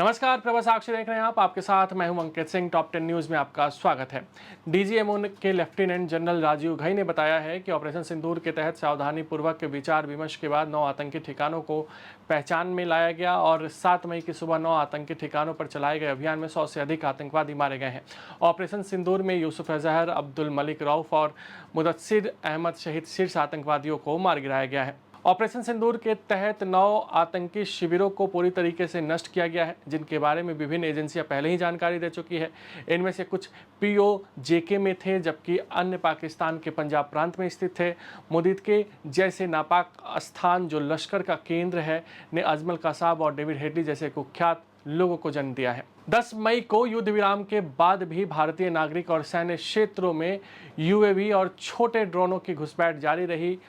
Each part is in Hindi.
नमस्कार, प्रभा साक्षी देख रहे हैं आप। आपके साथ मैं हूं अंकित सिंह। टॉप 10 न्यूज़ में आपका स्वागत है। डीजीएमओ के लेफ्टिनेंट जनरल राजीव घई ने बताया है कि ऑपरेशन सिंदूर के तहत सावधानीपूर्वक विचार विमर्श के बाद 9 आतंकी ठिकानों को पहचान में लाया गया और 7 मई की सुबह 9 आतंकी ठिकानों पर चलाए गए अभियान में 100 से अधिक आतंकवादी मारे गए हैं। ऑपरेशन सिंदूर में यूसुफ अजहर, अब्दुल मलिक रऊफ और मुदस्सिर अहमद सहित शीर्ष आतंकवादियों को मार गिराया गया है। ऑपरेशन सिंदूर के तहत 9 आतंकी शिविरों को पूरी तरीके से नष्ट किया गया है, जिनके बारे में विभिन्न एजेंसियां पहले ही जानकारी दे चुकी है। इनमें से कुछ POJK में थे, जबकि अन्य पाकिस्तान के पंजाब प्रांत में स्थित थे। मुदीद के जैसे नापाक स्थान जो लश्कर का केंद्र है ने अजमल कसाब और डेविड हेडली जैसे कुख्यात लोगों को जन्म दिया है। 10 मई को युद्ध विराम के बाद भी भारतीय नागरिक और सैन्य क्षेत्रों में UAV और छोटे ड्रोनों की घुसपैठ जारी रही।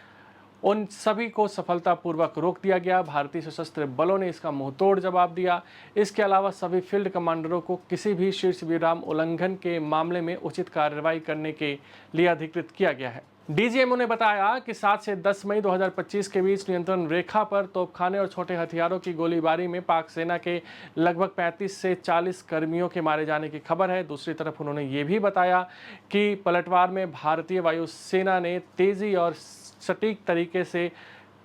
उन सभी को सफलतापूर्वक रोक दिया गया। भारतीय सशस्त्र बलों ने इसका मुंहतोड़ जवाब दिया। इसके अलावा सभी फील्ड कमांडरों को किसी भी शीर्ष विराम उल्लंघन के मामले में उचित कार्रवाई करने के लिए अधिकृत किया गया है। DGMO ने बताया कि 7 से 10 मई 2025 के बीच नियंत्रण रेखा पर तोपखाने और छोटे हथियारों की गोलीबारी में पाक सेना के लगभग 35 से 40 कर्मियों के मारे जाने की खबर है। दूसरी तरफ उन्होंने ये भी बताया कि पलटवार में भारतीय वायुसेना ने तेजी और सटीक तरीके से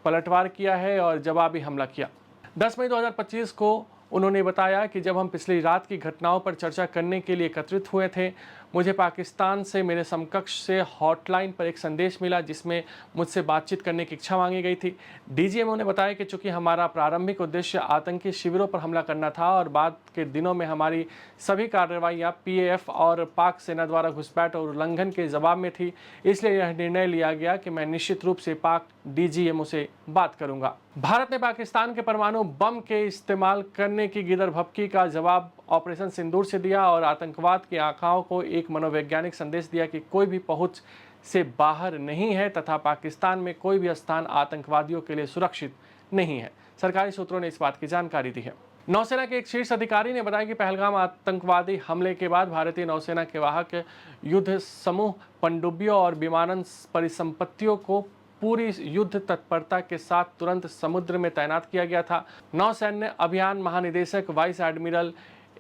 पलटवार किया है और जवाबी हमला किया। 10 मई 2025 को उन्होंने बताया कि जब हम पिछली रात की घटनाओं पर चर्चा करने के लिए एकत्रित हुए थे, मुझे पाकिस्तान से मेरे समकक्ष से हॉटलाइन पर एक संदेश मिला जिसमें मुझसे बातचीत करने की इच्छा मांगी गई थी। DGMO ने बताया कि चूंकि हमारा प्रारंभिक उद्देश्य आतंकी शिविरों पर हमला करना था और बाद के दिनों में हमारी सभी कार्रवाइयाँ PAF और पाक सेना द्वारा घुसपैठ और उल्लंघन के जवाब में थी, इसलिए यह निर्णय लिया गया कि मैं निश्चित रूप से पाक DGMO से बात करूंगा। भारत ने पाकिस्तान के परमाणु बम के इस्तेमाल करने की गिदर-भभकी का जवाब ऑपरेशन सिंदूर से दिया और आतंकवाद की आखाओं को एक मनोवैज्ञानिक संदेश दिया कि कोई भी पहुंच से बाहर नहीं है तथा पाकिस्तान में कोई भी स्थान आतंकवादियों के लिए सुरक्षित नहीं है। सरकारी सूत्रों ने इस बात की जानकारी दी है। नौसेना के एक शीर्ष अधिकारी ने बताया कि पहलगाम आतंकवादी हमले के बाद भारतीय नौसेना के वाहक युद्ध समूह पनडुब्बियों और विमानन परिसंपत्तियों को पूरी युद्ध तत्परता के साथ तुरंत समुद्र में तैनात किया गया था। नौसैन्य अभियान महानिदेशक वाइस एडमिरल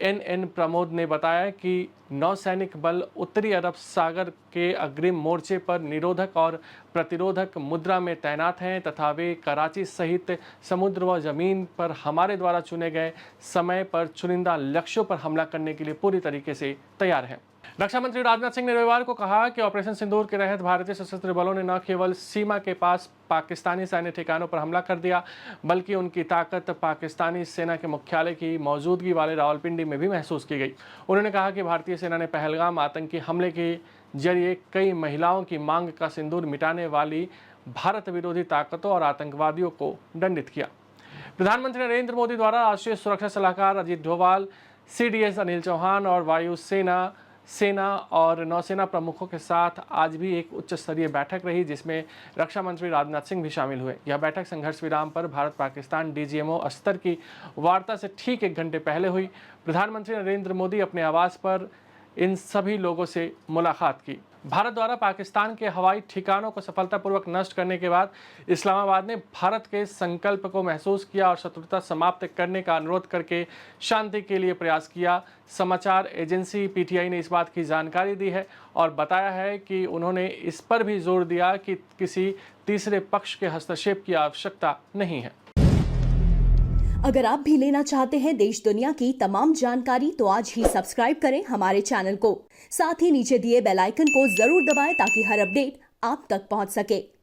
NN प्रमोद ने बताया कि नौसैनिक बल उत्तरी अरब सागर के अग्रिम मोर्चे पर निरोधक और प्रतिरोधक मुद्रा में तैनात हैं तथा वे कराची सहित समुद्र व जमीन पर हमारे द्वारा चुने गए समय पर चुनिंदा लक्ष्यों पर हमला करने के लिए पूरी तरीके से तैयार हैं। रक्षा मंत्री राजनाथ सिंह ने रविवार को कहा कि ऑपरेशन सिंदूर के तहत भारतीय सशस्त्र बलों ने न केवल सीमा के पास पाकिस्तानी सैन्य ठिकानों पर हमला कर दिया, बल्कि उनकी ताकत पाकिस्तानी सेना के मुख्यालय की मौजूदगी वाले रावलपिंडी में भी महसूस की गई। उन्होंने कहा कि भारतीय सेना ने पहलगाम आतंकी हमले के जरिए कई महिलाओं की मांग का सिंदूर मिटाने वाली भारत विरोधी ताकतों और आतंकवादियों को दंडित किया। प्रधानमंत्री नरेंद्र मोदी द्वारा राष्ट्रीय सुरक्षा सलाहकार अजीत डोभाल, CDS अनिल चौहान और वायुसेना, सेना और नौसेना प्रमुखों के साथ आज भी एक उच्च स्तरीय बैठक रही जिसमें रक्षा मंत्री राजनाथ सिंह भी शामिल हुए। यह बैठक संघर्ष विराम पर भारत पाकिस्तान DGMO स्तर की वार्ता से ठीक 1 घंटे पहले हुई। प्रधानमंत्री नरेंद्र मोदी अपने आवास पर इन सभी लोगों से मुलाकात की। भारत द्वारा पाकिस्तान के हवाई ठिकानों को सफलतापूर्वक नष्ट करने के बाद इस्लामाबाद ने भारत के संकल्प को महसूस किया और शत्रुता समाप्त करने का अनुरोध करके शांति के लिए प्रयास किया। समाचार एजेंसी PTI ने इस बात की जानकारी दी है और बताया है कि उन्होंने इस पर भी जोर दिया कि किसी तीसरे पक्ष के हस्तक्षेप की आवश्यकता नहीं है। अगर आप भी लेना चाहते हैं देश दुनिया की तमाम जानकारी तो आज ही सब्सक्राइब करें हमारे चैनल को। साथ ही नीचे दिए बेल आइकन को जरूर दबाएं ताकि हर अपडेट आप तक पहुंच सके।